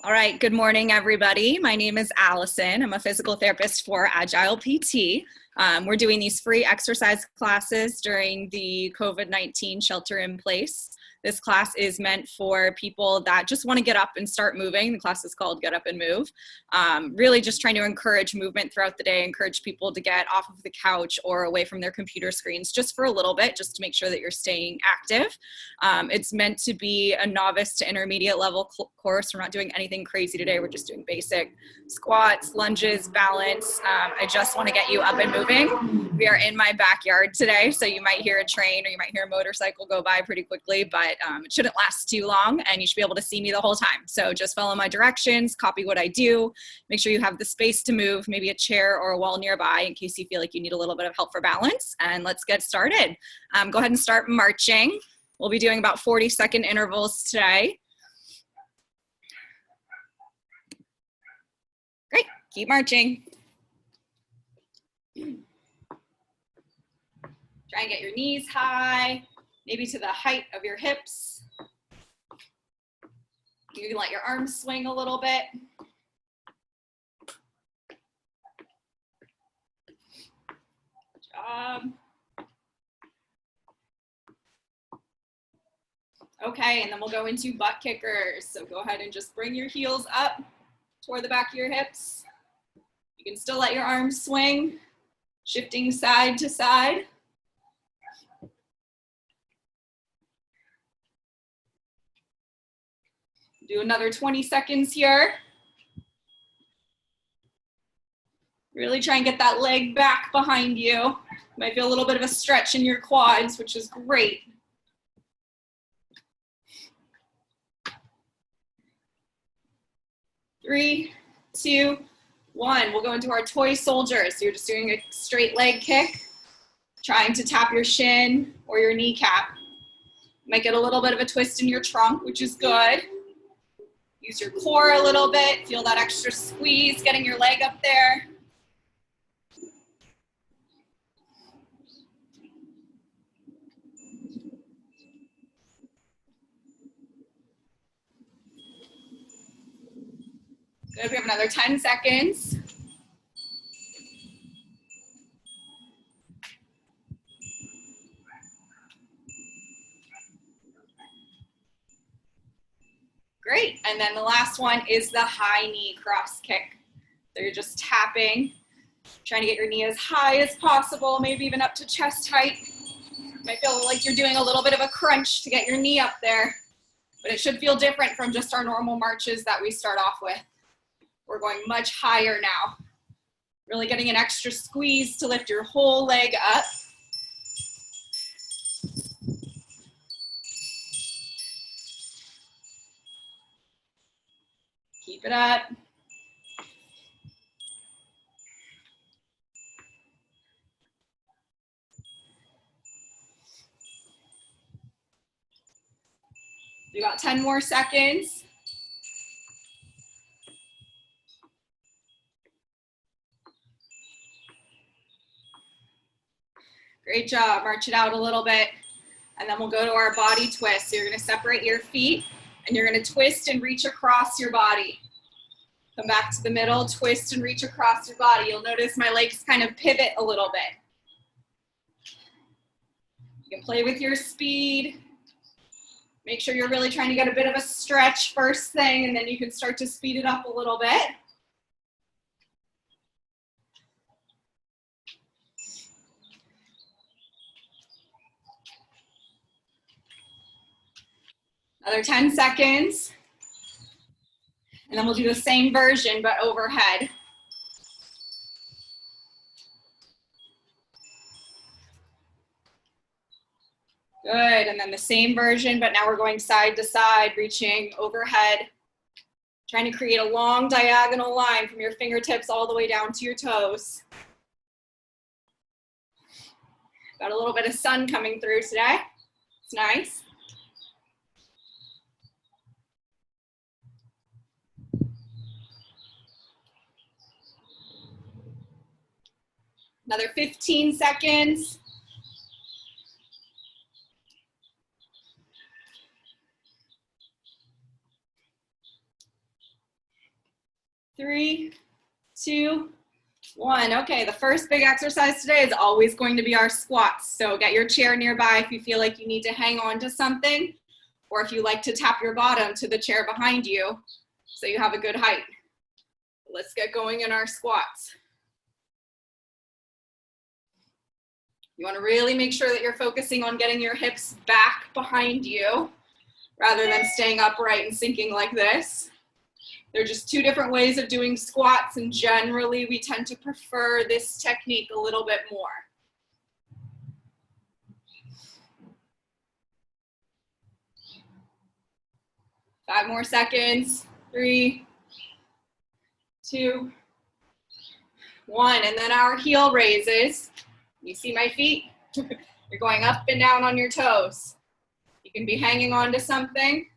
All right, good morning, everybody. My name is Allison. I'm a physical therapist for Agile PT. We're doing these free exercise classes during the COVID-19 shelter in place. This class is meant for people that just want to get up and start moving. The class is called Get Up and Move. Really just trying to encourage movement throughout the day, encourage people to get off of the couch or away from their computer screens just for a little bit, just to make sure that you're staying active. It's meant to be a novice to intermediate level course. We're not doing anything crazy today. We're just doing basic squats, lunges, balance. I just want to get you up and moving. We are in my backyard today, so you might hear a train or you might hear a motorcycle go by pretty quickly, but it shouldn't last too long and you should be able to see me the whole time. So just follow my directions, copy what I do, make sure you have the space to move, maybe a chair or a wall nearby in case you feel like you need a little bit of help for balance. And let's get started. Go ahead and start marching. We'll be doing about 40-second intervals today. Great, keep marching. Try and get your knees high, maybe to the height of your hips. You can let your arms swing a little bit. Good job. Okay, and then we'll go into butt kickers. So go ahead and just bring your heels up toward the back of your hips. You can still let your arms swing, shifting side to side. Do another 20 seconds here. Really try and get that leg back behind you. You might feel a little bit of a stretch in your quads, which is great. Three, two, one. We'll go into our toy soldiers. So you're just doing a straight leg kick, trying to tap your shin or your kneecap. You might get a little bit of a twist in your trunk, which is good. Use your core a little bit. Feel that extra squeeze, getting your leg up there. Good, we have another 10 seconds. Great, and then the last one is the high knee cross kick. So you're just tapping, trying to get your knee as high as possible, maybe even up to chest height. You might feel like you're doing a little bit of a crunch to get your knee up there, but it should feel different from just our normal marches that we start off with. We're going much higher now. Really getting an extra squeeze to lift your whole leg up. Keep it up. You got 10 more seconds. Great job. March it out a little bit. And then we'll go to our body twist. So you're going to separate your feet and you're going to twist and reach across your body. Come back to the middle, twist and reach across your body. You'll notice my legs kind of pivot a little bit. You can play with your speed. Make sure you're really trying to get a bit of a stretch first thing, and then you can start to speed it up a little bit. Another 10 seconds. And then we'll do the same version, but overhead. Good, and then the same version, but now we're going side to side, reaching overhead. Trying to create a long diagonal line from your fingertips all the way down to your toes. Got a little bit of sun coming through today. It's nice. Another 15 seconds. 3, 2, 1. Okay, the first big exercise today is always going to be our squats. So get your chair nearby if you feel like you need to hang on to something, or if you like to tap your bottom to the chair behind you so you have a good height. Let's get going in our squats. You want to really make sure that you're focusing on getting your hips back behind you rather than staying upright and sinking like this. They're just two different ways of doing squats, and generally we tend to prefer this technique a little bit more. Five more seconds. 3, 2, 1. And then our heel raises. You see my feet? You're going up and down on your toes. You can be hanging on to something.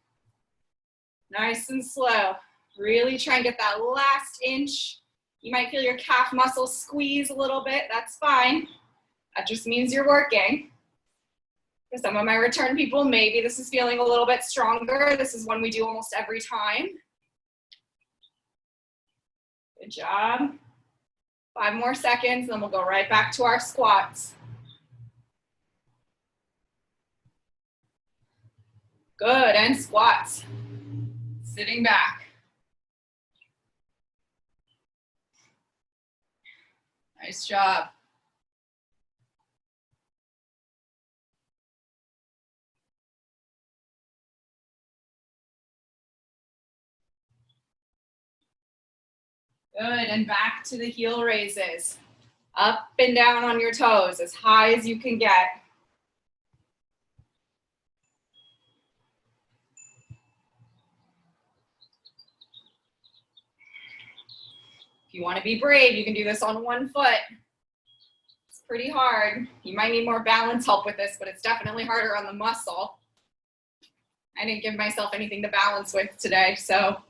Nice and slow. Really try and get that last inch. You might feel your calf muscles squeeze a little bit. That's fine. That just means you're working. For some of my return people, maybe this is feeling a little bit stronger. This is one we do almost every time. Good job. 5 more seconds, then we'll go right back to our squats. Good, and squats. Sitting back. Nice job. Good, and back to the heel raises. Up and down on your toes, as high as you can get. If you want to be brave, you can do this on one foot. It's pretty hard. You might need more balance help with this, but it's definitely harder on the muscle. I didn't give myself anything to balance with today, so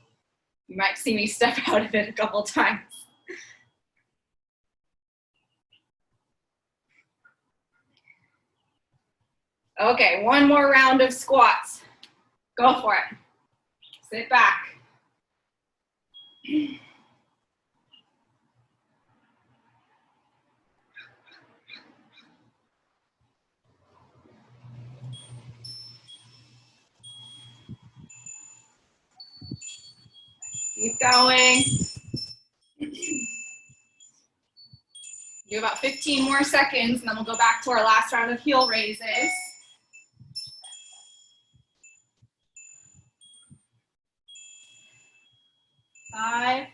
you might see me step out of it a couple times. Okay, one more round of squats. Go for it. Sit back. Keep going. Do about 15 more seconds, and then we'll go back to our last round of heel raises. 5,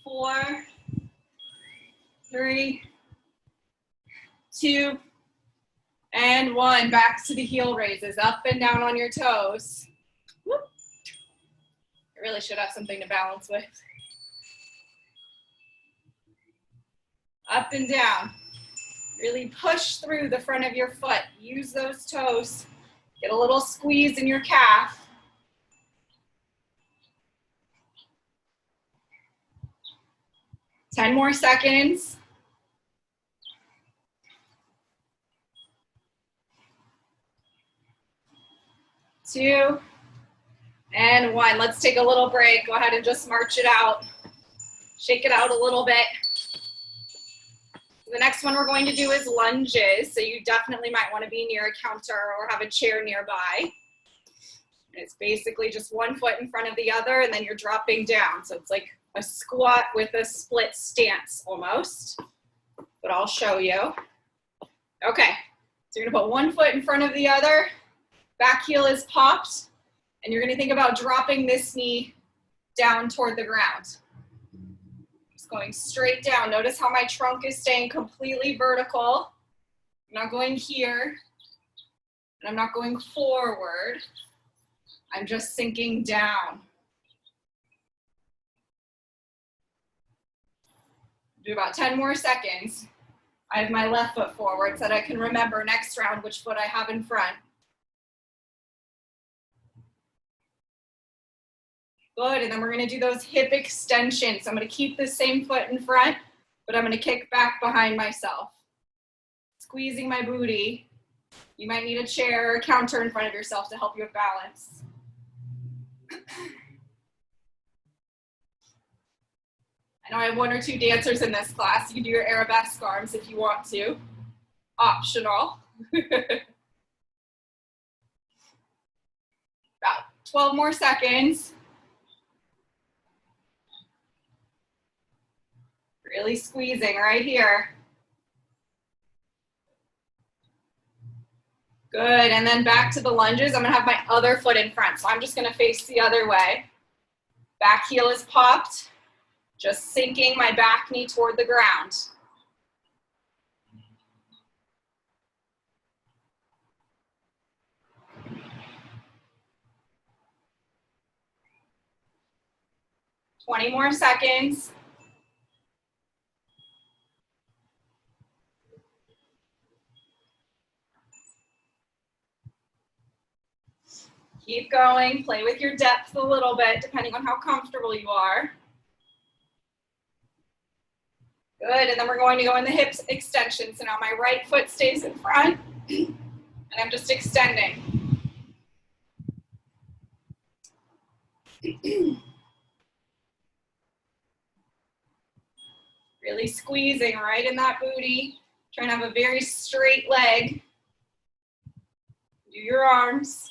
4, 3, 2, and 1. Back to the heel raises, up and down on your toes. Whoop. I really should have something to balance with. Up and down. Really push through the front of your foot. Use those toes. Get a little squeeze in your calf. Ten more seconds. 2, and 1. Let's take a little break. Go ahead and just march it out. Shake it out a little bit. The next one we're going to do is lunges. So you definitely might want to be near a counter or have a chair nearby. And it's basically just one foot in front of the other, and then you're dropping down. So it's like a squat with a split stance almost, but I'll show you. Okay, so you're gonna put one foot in front of the other, back heel is popped, and you're gonna think about dropping this knee down toward the ground. Just going straight down. Notice how my trunk is staying completely vertical. I'm not going here, and I'm not going forward. I'm just sinking down. Do about 10 more seconds. I have my left foot forward so that I can remember next round which foot I have in front. Good, and then we're gonna do those hip extensions. So I'm gonna keep the same foot in front, but I'm gonna kick back behind myself. Squeezing my booty. You might need a chair or a counter in front of yourself to help you with balance. Now I have 1 or 2 dancers in this class. You can do your arabesque arms if you want to. Optional. About 12 more seconds. Really squeezing right here. Good, and then back to the lunges. I'm gonna have my other foot in front, so I'm just gonna face the other way. Back heel is popped, just sinking my back knee toward the ground. Twenty more seconds. Keep going, play with your depth a little bit, depending on how comfortable you are. Good, and then we're going to go in the hips extension. So now my right foot stays in front, and I'm just extending. Really squeezing right in that booty. Trying to have a very straight leg. Do your arms.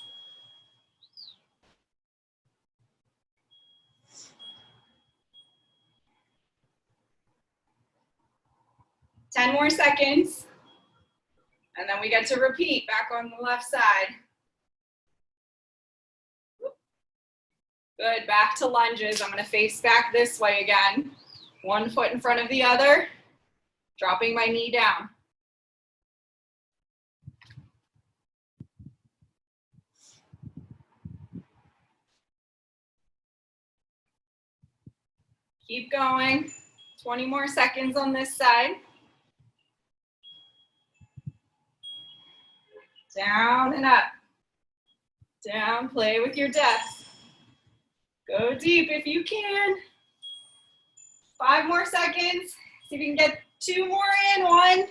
Ten more seconds. And then we get to repeat back on the left side. Good, back to lunges. I'm gonna face back this way again. 1 foot in front of the other, dropping my knee down. Keep going. 20 more seconds on this side. Down and up. Down, play with your depth. Go deep if you can. 5 more seconds. See if you can get 2 more in. 1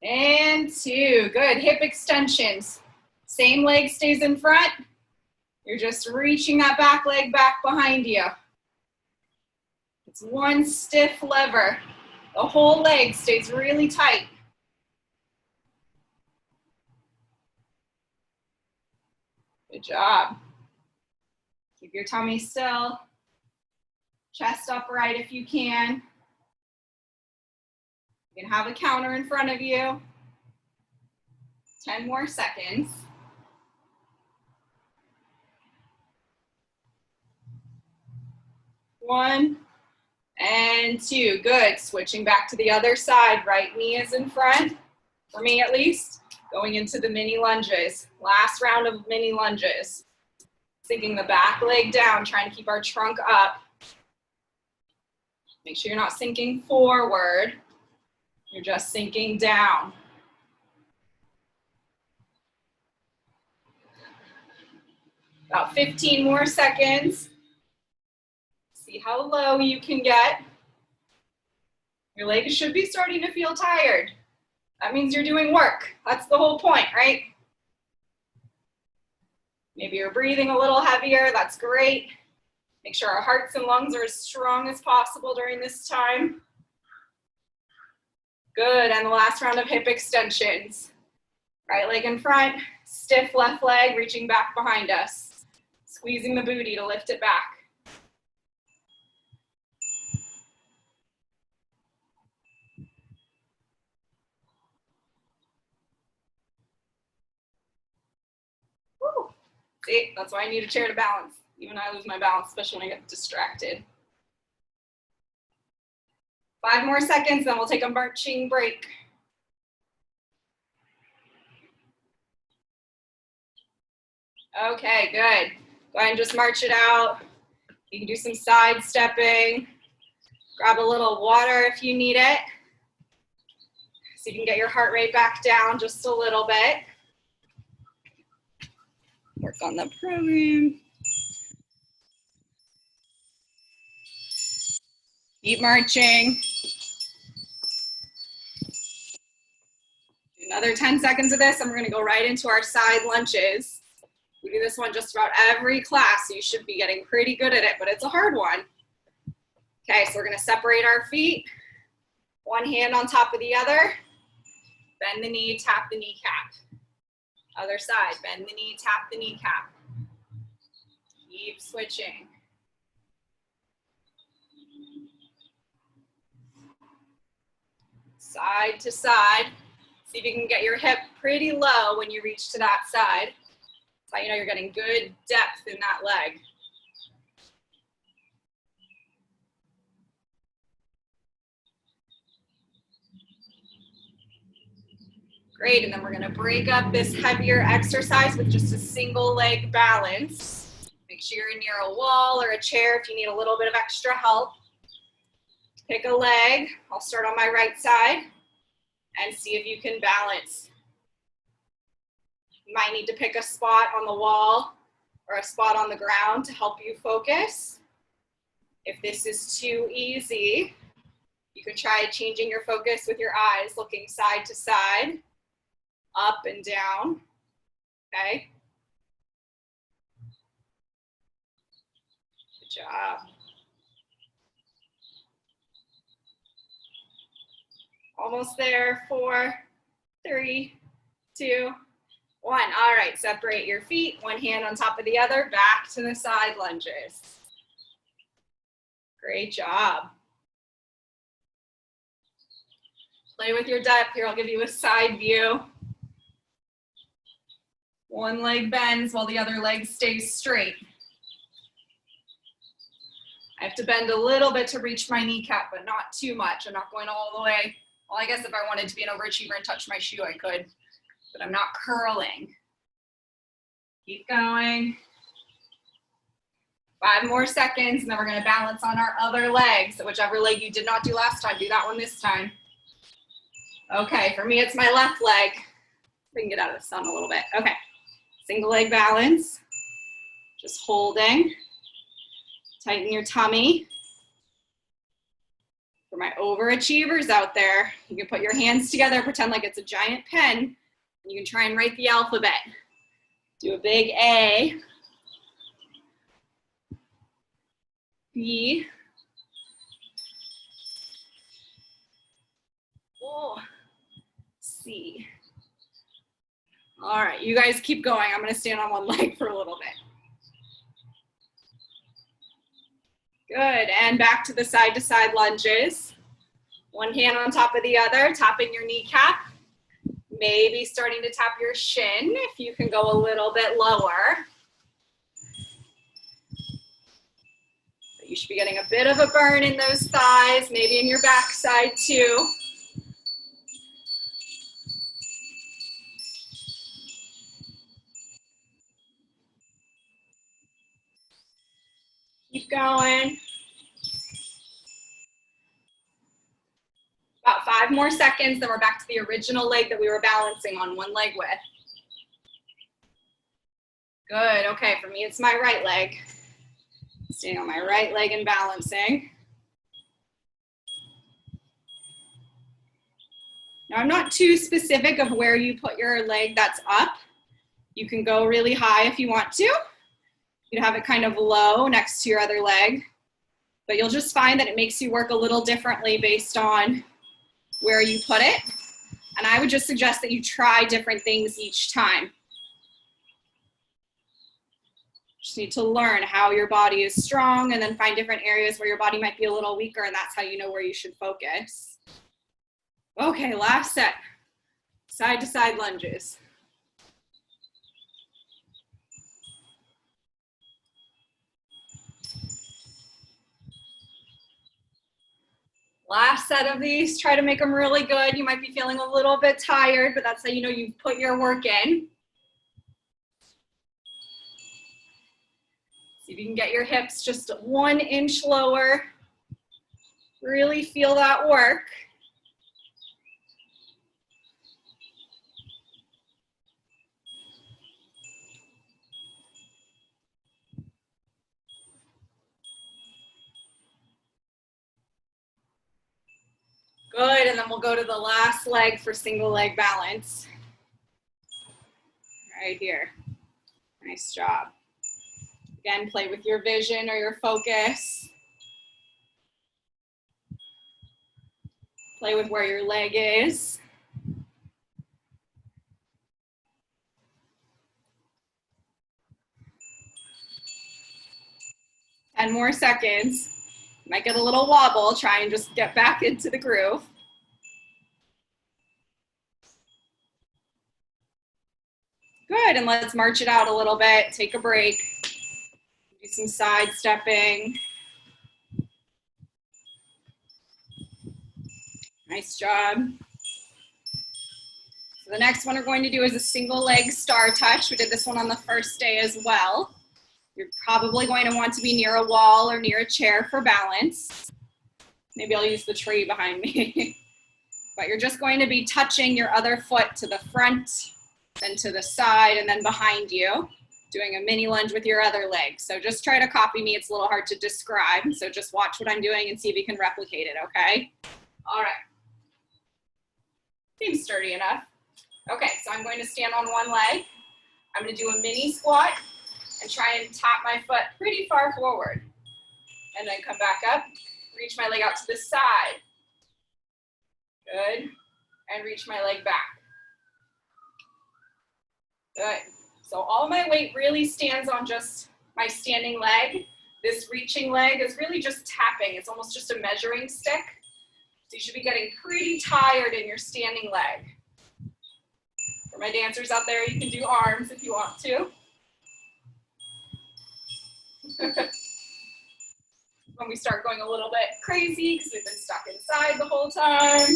and 2. Good, hip extensions. Same leg stays in front. You're just reaching that back leg back behind you. It's one stiff lever. The whole leg stays really tight. Good job. Keep your tummy still. Chest upright if you can. You can have a counter in front of you. 10 more seconds. 1 and 2. Good. Switching back to the other side. Right knee is in front, for me at least. Going into the mini lunges. Last round of mini lunges. Sinking the back leg down, trying to keep our trunk up. Make sure you're not sinking forward. You're just sinking down. About 15 more seconds. See how low you can get. Your legs should be starting to feel tired. That means you're doing work. That's the whole point, right? Maybe you're breathing a little heavier. That's great. Make sure our hearts and lungs are as strong as possible during this time. Good, and the last round of hip extensions. Right leg in front, stiff left leg, reaching back behind us. Squeezing the booty to lift it back. Woo. See, that's why I need a chair to balance. Even I lose my balance, especially when I get distracted. 5 more seconds, then we'll take a marching break. Okay, good. Go ahead and just march it out. You can do some side stepping. Grab a little water if you need it. So you can get your heart rate back down just a little bit. Work on the program. Keep marching. Another 10 seconds of this, and we're gonna go right into our side lunges. We do this one just about every class, so you should be getting pretty good at it, but it's a hard one. Okay, so we're gonna separate our feet. One hand on top of the other. Bend the knee, tap the kneecap. Other side, bend the knee, tap the kneecap. Keep switching. Side to side. See if you can get your hip pretty low when you reach to that side. So you know you're getting good depth in that leg. Great, and then we're gonna break up this heavier exercise with just a single leg balance. Make sure you're near a wall or a chair if you need a little bit of extra help. Pick a leg. I'll start on my right side and see if you can balance. You might need to pick a spot on the wall or a spot on the ground to help you focus. If this is too easy, you can try changing your focus with your eyes, looking side to side, up and down, okay? Good job. Almost there, 4, 3, 2, 1. All right, separate your feet, one hand on top of the other, back to the side lunges. Great job. Play with your depth here. I'll give you a side view. One leg bends while the other leg stays straight. I have to bend a little bit to reach my kneecap, but not too much. I'm not going all the way. Well, I guess if I wanted to be an overachiever and touch my shoe, I could, but I'm not curling. Keep going. 5 more seconds, and then we're gonna balance on our other leg. So whichever leg you did not do last time, do that one this time. Okay, for me, it's my left leg. We can get out of the sun a little bit. Okay, single leg balance. Just holding. Tighten your tummy. For my overachievers out there, you can put your hands together, pretend like it's a giant pen, and you can try and write the alphabet. Do a big A, B, O, C. All right, you guys keep going. I'm gonna stand on one leg for a little bit. Good, and back to the side-to-side lunges. One hand on top of the other, tapping your kneecap. Maybe starting to tap your shin if you can go a little bit lower. But you should be getting a bit of a burn in those thighs, maybe in your backside too. Keep going. About 5 more seconds, then we're back to the original leg that we were balancing on, one leg with. Good, okay, for me it's my right leg. Staying on my right leg and balancing. Now I'm not too specific of where you put your leg that's up. You can go really high if you want to. You can have it kind of low next to your other leg, but you'll just find that it makes you work a little differently based on where you put it. And I would just suggest that you try different things each time. Just need to learn how your body is strong and then find different areas where your body might be a little weaker, and that's how you know where you should focus. Okay, last set. Side to side lunges. Last set of these, try to make them really good. You might be feeling a little bit tired, but that's how you know you've put your work in. See if you can get your hips just 1 inch lower. Really feel that work. Good, and then we'll go to the last leg for single leg balance. Right here. Nice job. Again, play with your vision or your focus. Play with where your leg is. Ten more seconds. Might get a little wobble. Try and just get back into the groove. Good, and let's march it out a little bit. Take a break. Do some side stepping. Nice job. So the next one we're going to do is a single leg star touch. We did this one on the first day as well. You're probably going to want to be near a wall or near a chair for balance. Maybe I'll use the tree behind me. But you're just going to be touching your other foot to the front, then to the side, and then behind you, doing a mini lunge with your other leg. So just try to copy me. It's a little hard to describe. So just watch what I'm doing and see if you can replicate it, okay? All right. Seems sturdy enough. Okay, so I'm going to stand on one leg. I'm going to do a mini squat and try and tap my foot pretty far forward. And then come back up, reach my leg out to the side. Good. And reach my leg back. Good. So all my weight really stands on just my standing leg. This reaching leg is really just tapping. It's almost just a measuring stick. So you should be getting pretty tired in your standing leg. For my dancers out there, you can do arms if you want to. When we start going a little bit crazy because we've been stuck inside the whole time.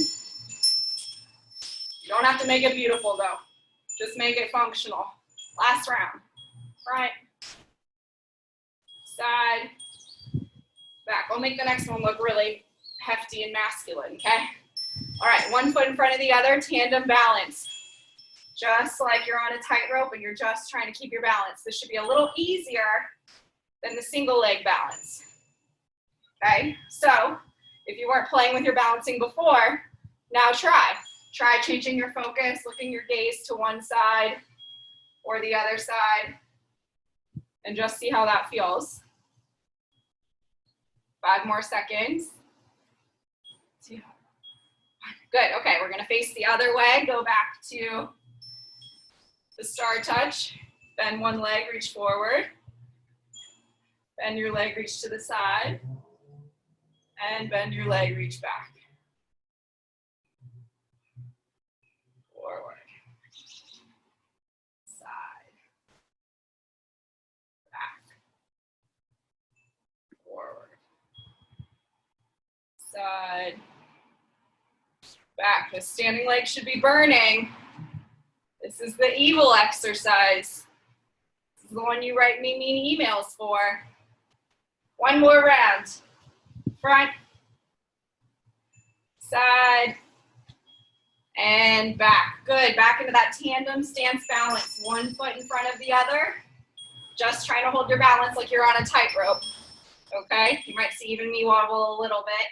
You don't have to make it beautiful though. Just make it functional. Last round. Front, side, back. We'll make the next one look really hefty and masculine, okay? All right, one foot in front of the other, tandem balance. Just like you're on a tightrope and you're just trying to keep your balance. This should be a little easier than the single leg balance. Okay, so if you weren't playing with your balancing before, now try. Try changing your focus, looking your gaze to one side or the other side, and just see how that feels. 5 more seconds. 2, 1. Good, okay, we're gonna face the other way, go back to the star touch. Bend one leg, reach forward. Bend your leg, reach to the side. And bend your leg, reach back. Forward. Side. Back. Forward. Side. Back. The standing leg should be burning. This is the evil exercise. This is the one you write me mean emails for. One more round. Front, side, and back. Good, back into that tandem stance balance. One foot in front of the other. Just trying to hold your balance like you're on a tightrope, okay? You might see even me wobble a little bit.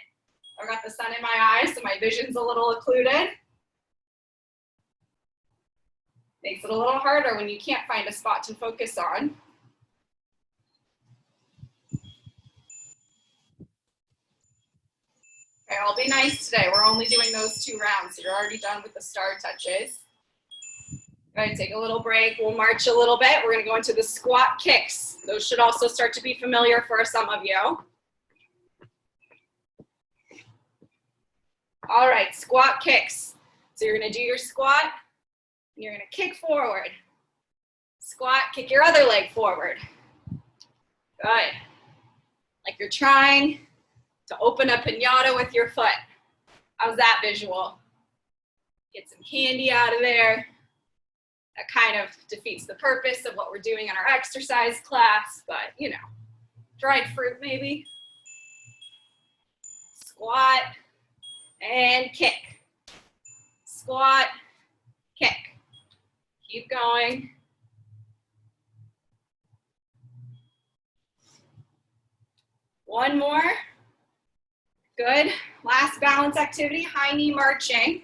I've got the sun in my eyes, so my vision's a little occluded. Makes it a little harder when you can't find a spot to focus on. Okay, I'll be nice today. We're only doing those 2 rounds, so you're already done with the star touches. Go ahead, take a little break. We'll march a little bit. We're gonna go into the squat kicks. Those should also start to be familiar for some of you. All right, squat kicks. So you're gonna do your squat, and you're gonna kick forward. Squat, kick your other leg forward. Good. Like you're trying to open a piñata with your foot. How's that visual? Get some candy out of there. That kind of defeats the purpose of what we're doing in our exercise class, but you know, dried fruit maybe. Squat and kick. Squat, kick. Keep going. One more. Good. Last balance activity, high knee marching.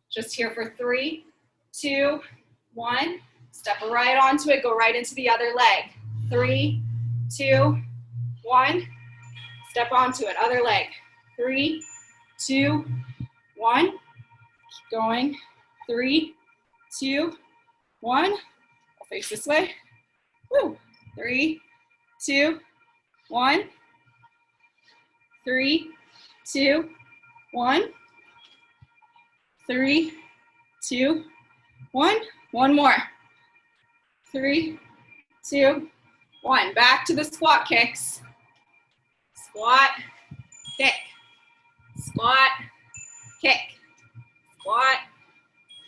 Just here for 3, 2, 1. Step right onto it, go right into the other leg. 3, 2, 1. Step onto it, other leg. 3, 2, 1. Keep going. 3, 2, 1. I'll face this way. Woo. 3, 2, 1. 3, 2, 1. 3, 2, 1. One more. 3, 2, 1. Back to the squat kicks. Squat, kick. Squat, kick. Squat,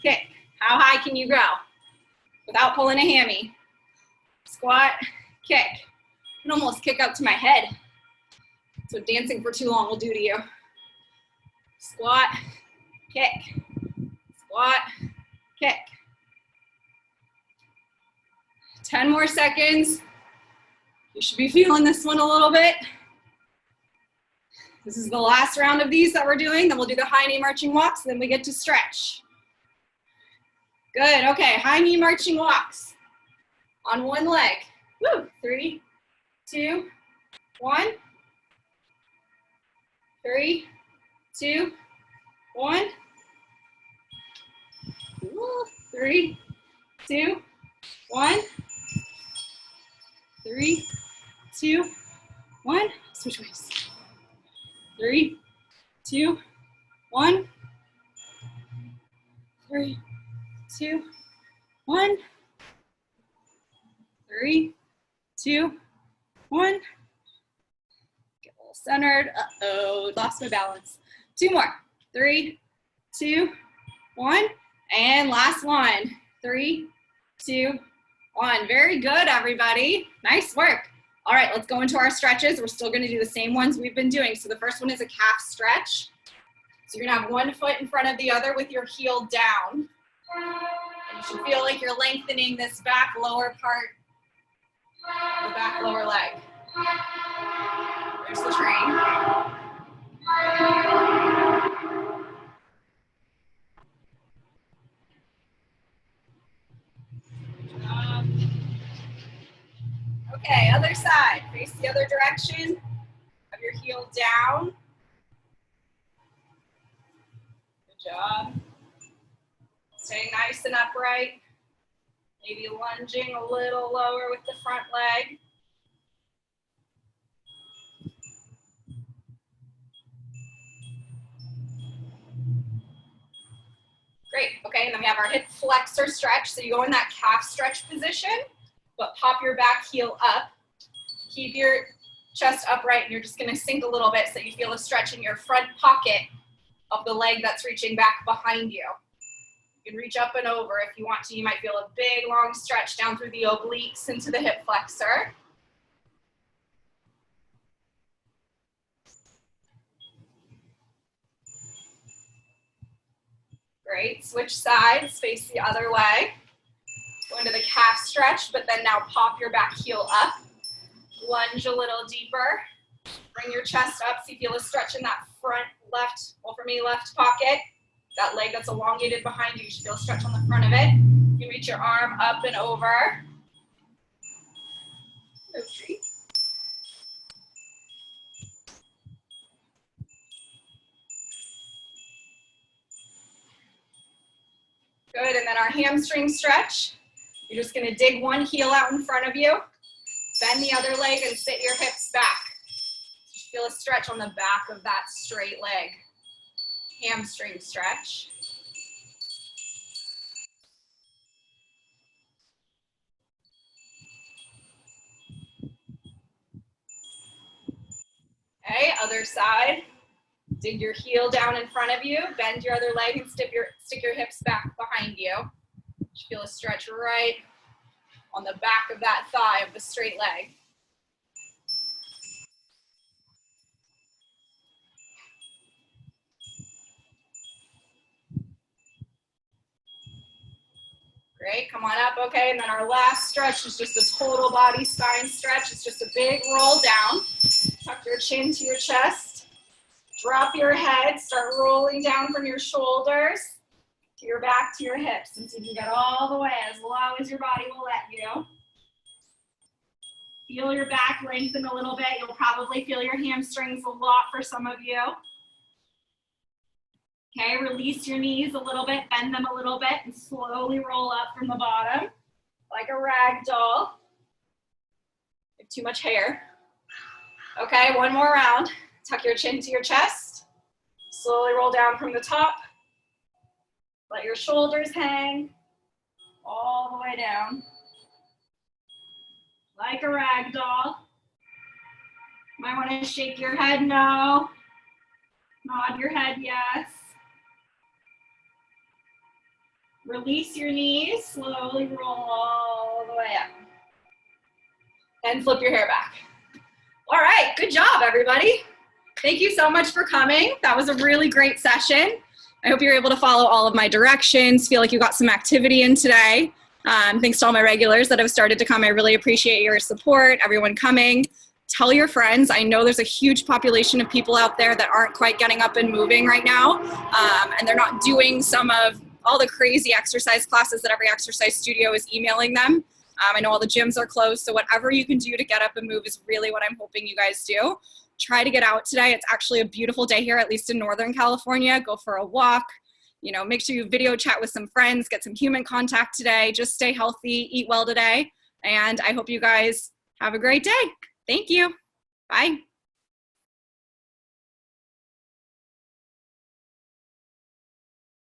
kick. How high can you go without pulling a hammy? Squat, kick. I can almost kick up to my head. That's what dancing for too long will do to you. Squat, kick. Squat, kick. 10 more seconds. You should be feeling this one a little bit. This is the last round of these that we're doing. Then we'll do the high knee marching walks. Then we get to stretch. Good. Okay. High knee marching walks on one leg. Woo. 3, 2, 1. 3, 2, 1. 3, 2, 1. 3, 2, 1. Switch ways. 3, 2, 1. 3, 2, 1. 3, 2, 1. Get a little centered. Uh-oh, lost my balance. 2 more. 3, 2, 1. And last one. 3, 2, 1. Very good, everybody. Nice work. All right, let's go into our stretches. We're still going to do the same ones we've been doing. So the first one is a calf stretch. So you're going to have one foot in front of the other with your heel down. And you should feel like you're lengthening this back lower part, the back lower leg. There's the train. Okay, other side. Face the other direction. Have your heel down. Good job. Staying nice and upright. Maybe lunging a little lower with the front leg. Great. Okay, and then we have our hip flexor stretch. So you go in that calf stretch position, but pop your back heel up. Keep your chest upright, and you're just gonna sink a little bit so you feel a stretch in your front pocket of the leg that's reaching back behind you. You can reach up and over if you want to. You might feel a big, long stretch down through the obliques into the hip flexor. Great, switch sides, face the other way. Go into the calf stretch, but then now pop your back heel up. Lunge a little deeper. Bring your chest up so you feel a stretch in that front left, well for me, left pocket. That leg that's elongated behind you, you should feel a stretch on the front of it. You can reach your arm up and over. Okay. Good, and then our hamstring stretch. You're just gonna dig one heel out in front of you, bend the other leg and sit your hips back. You should feel a stretch on the back of that straight leg. Hamstring stretch. Okay, other side. Dig your heel down in front of you, bend your other leg and stick your hips back behind you. You should feel a stretch right on the back of that thigh of the straight leg. Great, come on up, okay, and then our last stretch is just a total body spine stretch. It's just a big roll down. Tuck your chin to your chest. Drop your head, start rolling down from your shoulders to your back to your hips. And see if you can get all the way as low as your body will let you. Feel your back lengthen a little bit. You'll probably feel your hamstrings a lot for some of you. Okay, release your knees a little bit, bend them a little bit, and slowly roll up from the bottom like a rag doll. You have too much hair. Okay, one more round. Tuck your chin to your chest. Slowly roll down from the top. Let your shoulders hang all the way down like a rag doll. Might want to shake your head no. Nod your head yes. Release your knees, slowly roll all the way up. And flip your hair back. All right, good job, everybody. Thank you so much for coming. That was a really great session. I hope you're able to follow all of my directions, feel like you got some activity in today. Thanks to all my regulars that have started to come. I really appreciate your support, everyone coming. Tell your friends. I know there's a huge population of people out there that aren't quite getting up and moving right now, and they're not doing some of all the crazy exercise classes that every exercise studio is emailing them. I know all the gyms are closed, so whatever you can do to get up and move is really what I'm hoping you guys do. Try to get out today. It's actually a beautiful day here, at least in Northern California. Go for a walk. You know, make sure you video chat with some friends, get some human contact today. Just stay healthy, eat well today, and I hope you guys have a great day. Thank you. Bye.